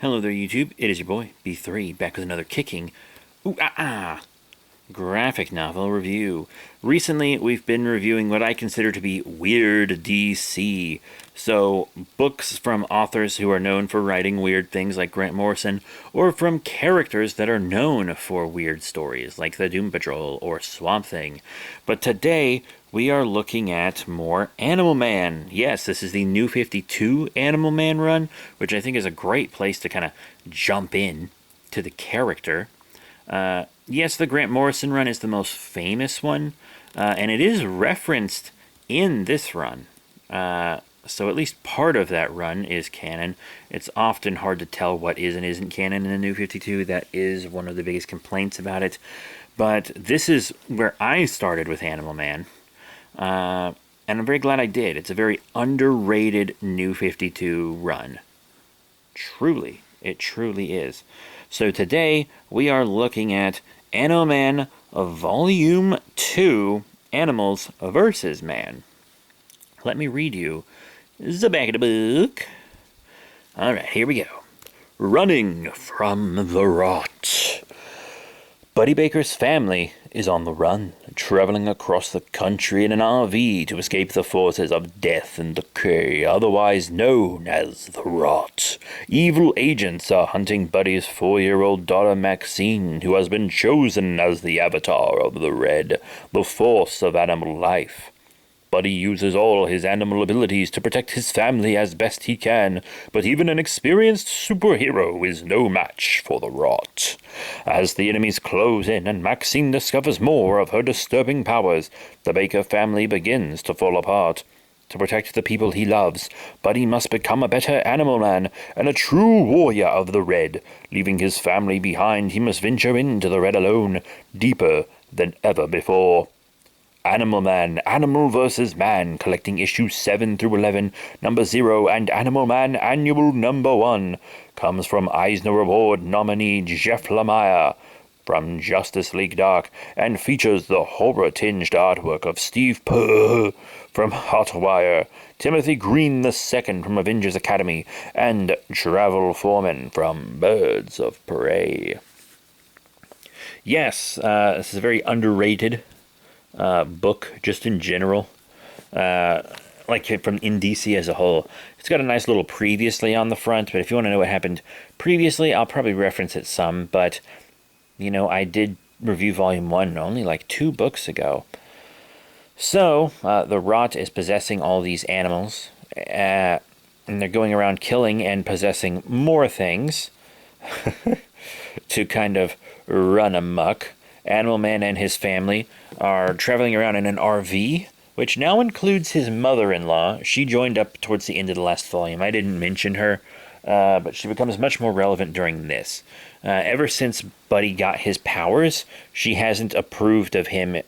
Hello there, YouTube. It is your boy, B3, back with another kicking graphic novel review. Recently, we've been reviewing what I consider to be weird DC. So, books from authors who are known for writing weird things like Grant Morrison, or from characters that are known for weird stories like the Doom Patrol or Swamp Thing. But today, we are looking at more Animal Man. Yes, this is the New 52 Animal Man run, which I think is a great place to kind of jump in to the character. Yes, the Grant Morrison run is the most famous one, and it is referenced in this run. So at least part of that run is canon. It's often hard to tell what is and isn't canon in the New 52. That is one of the biggest complaints about it. But this is where I started with Animal Man. And I'm very glad I did. It's a very underrated New 52 run. Truly, it truly is. So today, we are looking at Animal Man Volume 2, Animals vs. Man. Let me read you the back of the book. Alright, here we go. Running from the rot. Buddy Baker's family is on the run, traveling across the country in an RV to escape the forces of death and decay, otherwise known as the Rot. Evil agents are hunting Buddy's 4-year-old daughter Maxine, who has been chosen as the avatar of the Red, the force of animal life. Buddy uses all his animal abilities to protect his family as best he can, but even an experienced superhero is no match for the Rot. As the enemies close in and Maxine discovers more of her disturbing powers, the Baker family begins to fall apart. To protect the people he loves, Buddy must become a better animal man and a true warrior of the Red. Leaving his family behind, he must venture into the Red alone, deeper than ever before. Animal Man, Animal vs. Man, collecting issues 7 through 11, number 0, and Animal Man Annual number 1, comes from Eisner Award nominee Jeff Lemire from Justice League Dark, and features the horror-tinged artwork of Steve Purr from Hotwire, Timothy Green II from Avengers Academy, and Travel Foreman from Birds of Prey. Yes, this is a very underrated book, just in general, like from in DC as a whole. It's got a nice little previously on the front, but if you want to know what happened previously, I'll probably reference it some, but, you know, I did review Volume 1 only like 2 books ago. So, the Rot is possessing all these animals, and they're going around killing and possessing more things to kind of run amok. Animal Man and his family are traveling around in an RV, which now includes his mother-in-law. She joined up towards the end of the last volume. I didn't mention her, but she becomes much more relevant during this. Ever since Buddy got his powers, she hasn't approved of him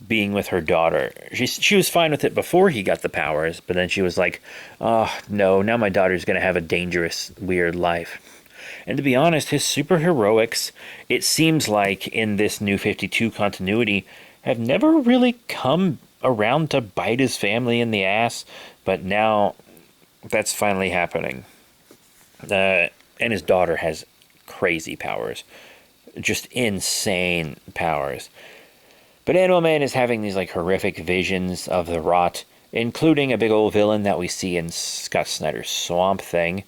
being with her daughter. She was fine with it before he got the powers, but then she was like, oh, no, now my daughter's going to have a dangerous, weird life. And to be honest, his superheroics, it seems like in this New 52 continuity, have never really come around to bite his family in the ass, but now that's finally happening. And his daughter has crazy powers. Just insane powers. But Animal Man is having these like horrific visions of the Rot, including a big old villain that we see in Scott Snyder's Swamp Thing.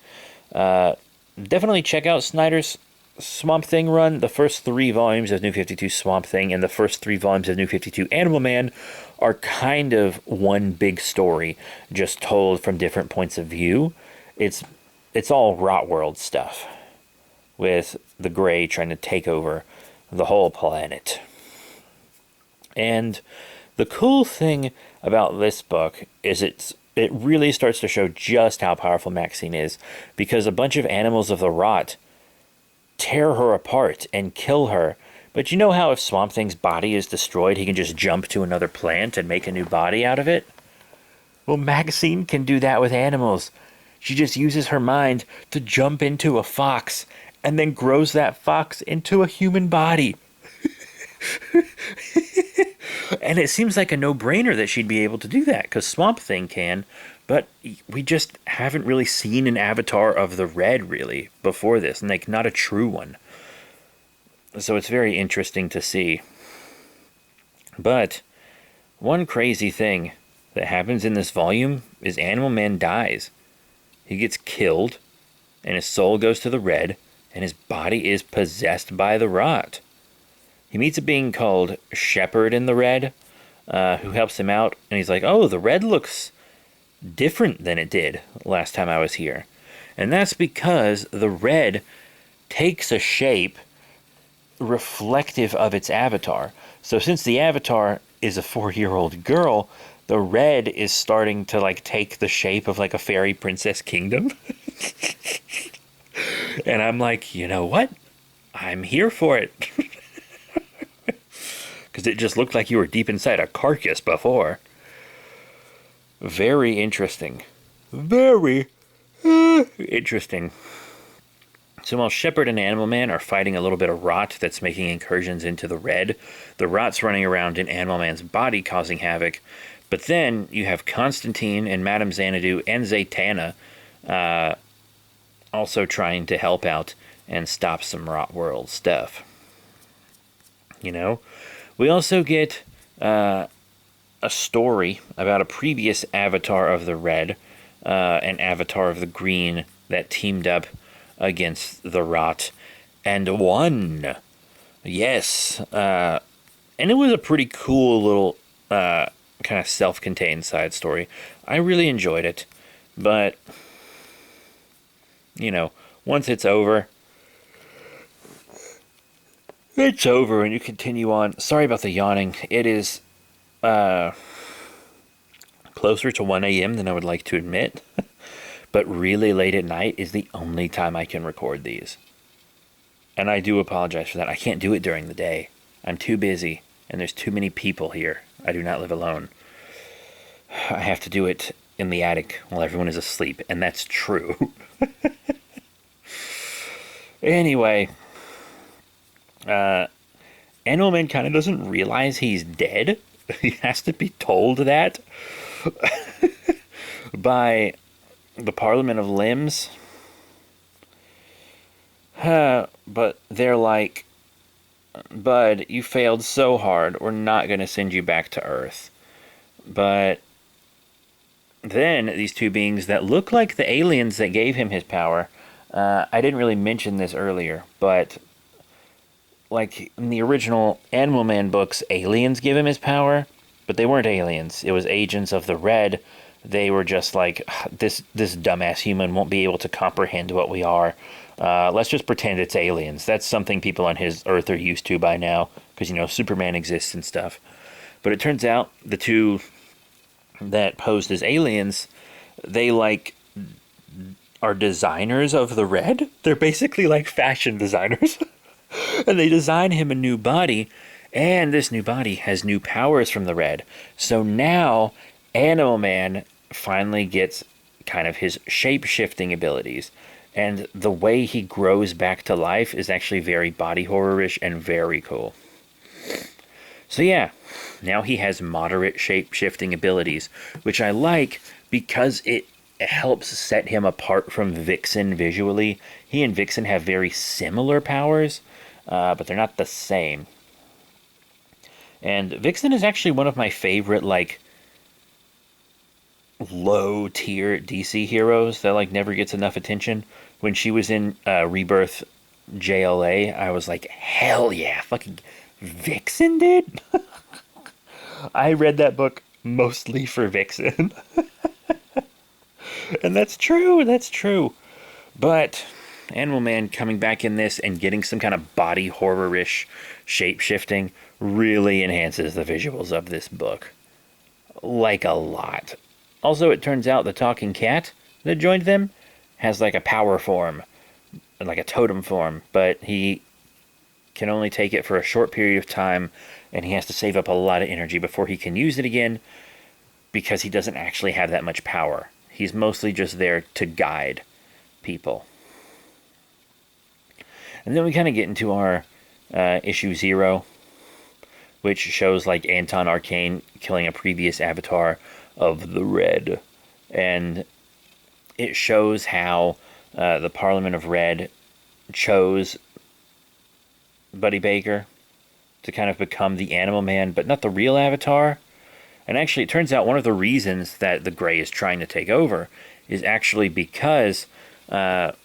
Definitely check out Snyder's Swamp Thing run. The first 3 volumes of New 52 Swamp Thing and the first 3 volumes of New 52 Animal Man are kind of one big story, just told from different points of view. It's all Rot World stuff, with the Gray trying to take over the whole planet. And the cool thing about this book is it really starts to show just how powerful Maxine is, because a bunch of animals of the Rot tear her apart and kill her. But you know how if Swamp Thing's body is destroyed, he can just jump to another plant and make a new body out of it? Well, Maxine can do that with animals. She just uses her mind to jump into a fox and then grows that fox into a human body. And it seems like a no-brainer that she'd be able to do that, because Swamp Thing can, but we just haven't really seen an avatar of the Red, really, before this, and, like, not a true one. So it's very interesting to see. But one crazy thing that happens in this volume is Animal Man dies. He gets killed, and his soul goes to the Red, and his body is possessed by the rot. He meets a being called Shepherd in the Red, who helps him out, and he's like, oh, the Red looks different than it did last time I was here. And that's because the Red takes a shape reflective of its avatar. So since the avatar is a 4-year-old girl, the Red is starting to, like, take the shape of, like, a fairy princess kingdom. And I'm like, you know what? I'm here for it. Because it just looked like you were deep inside a carcass before. Very interesting. Very interesting. So while Shepherd and Animal Man are fighting a little bit of rot that's making incursions into the Red, the rot's running around in Animal Man's body causing havoc. But then you have Constantine and Madame Xanadu and Zatanna also trying to help out and stop some Rot World stuff. You know? We also get a story about a previous avatar of the Red, an avatar of the Green that teamed up against the Rot and won. Yes. And it was a pretty cool little kind of self-contained side story. I really enjoyed it. But, you know, once it's over, it's over and you continue on. Sorry about the yawning. It is closer to 1 a.m. than I would like to admit. But really late at night is the only time I can record these. And I do apologize for that. I can't do it during the day. I'm too busy, and there's too many people here. I do not live alone. I have to do it in the attic while everyone is asleep, and that's true. Anyway, Animal Man kind of doesn't realize he's dead. He has to be told that by the Parliament of Limbs. But they're like, Bud, you failed so hard. We're not going to send you back to Earth. But then these two beings that look like the aliens that gave him his power, I didn't really mention this earlier, but like in the original Animal Man books, aliens give him his power, but they weren't aliens. It was agents of the Red. They were just like, this dumbass human won't be able to comprehend what we are. Let's just pretend it's aliens. That's something people on his Earth are used to by now, because, you know, Superman exists and stuff. But it turns out the two that posed as aliens, they, like, are designers of the Red. They're basically like fashion designers. And they design him a new body, and this new body has new powers from the Red. So now Animal Man finally gets kind of his shape-shifting abilities. And the way he grows back to life is actually very body horror-ish and very cool. So yeah, now he has moderate shape-shifting abilities, which I like because it helps set him apart from Vixen visually. He and Vixen have very similar powers, but they're not the same. And Vixen is actually one of my favorite, like, low-tier DC heroes that, like, never gets enough attention. When she was in Rebirth JLA, I was like, hell yeah, fucking Vixen, dude? I read that book mostly for Vixen. And that's true. But Animal Man coming back in this and getting some kind of body horror-ish shape-shifting really enhances the visuals of this book. Like, a lot. Also, it turns out the talking cat that joined them has like a power form, like a totem form, but he can only take it for a short period of time, and he has to save up a lot of energy before he can use it again, because he doesn't actually have that much power. He's mostly just there to guide people. And then we kind of get into our issue 0, which shows like Anton Arcane killing a previous avatar of the Red. And it shows how the Parliament of Red chose Buddy Baker to kind of become the Animal Man, but not the real Avatar. And actually, it turns out one of the reasons that the Gray is trying to take over is actually because the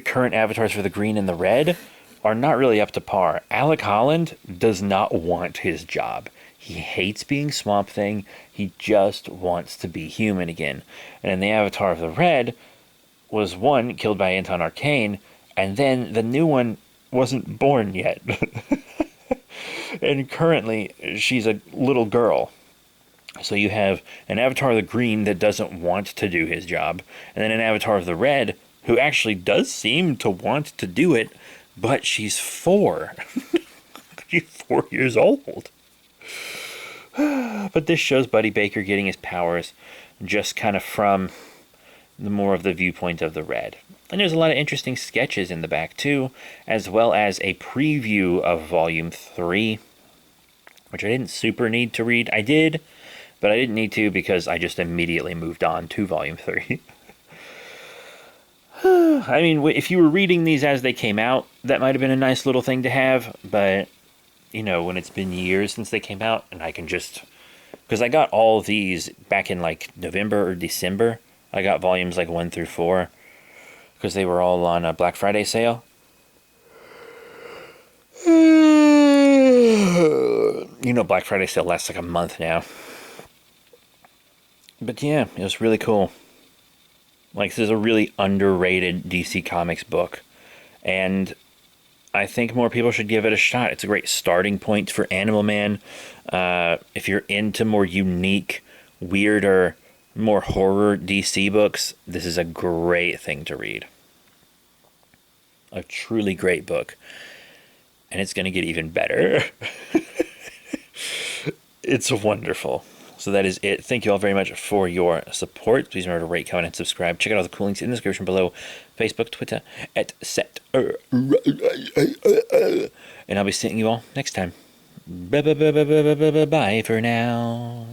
current avatars for the Green and the Red are not really up to par. Alec Holland does not want his job. He hates being Swamp Thing. He just wants to be human again. And in the Avatar of the Red was one killed by Anton Arcane, and then the new one wasn't born yet. And currently, she's a little girl. So you have an Avatar of the Green that doesn't want to do his job, and then an Avatar of the Red who actually does seem to want to do it, but she's 4. She's 4 years old. But this shows Buddy Baker getting his powers just kind of from the more of the viewpoint of the Red. And there's a lot of interesting sketches in the back too, as well as a preview of Volume 3, which I didn't super need to read. I did, but I didn't need to because I just immediately moved on to Volume 3. I mean, if you were reading these as they came out, that might have been a nice little thing to have, but, you know, when it's been years since they came out, and I can just... Because I got all of these back in, like, November or December. I got volumes, like, 1 through 4, because they were all on a Black Friday sale. You know, Black Friday sale lasts, like, a month now. But, yeah, it was really cool. Like, this is a really underrated DC Comics book. And I think more people should give it a shot. It's a great starting point for Animal Man. If you're into more unique, weirder, more horror DC books, this is a great thing to read. A truly great book. And it's going to get even better. It's wonderful. So that is it. Thank you all very much for your support. Please remember to rate, comment, and subscribe. Check out all the cool links in the description below. Facebook, Twitter, etc. And I'll be seeing you all next time. Bye for now.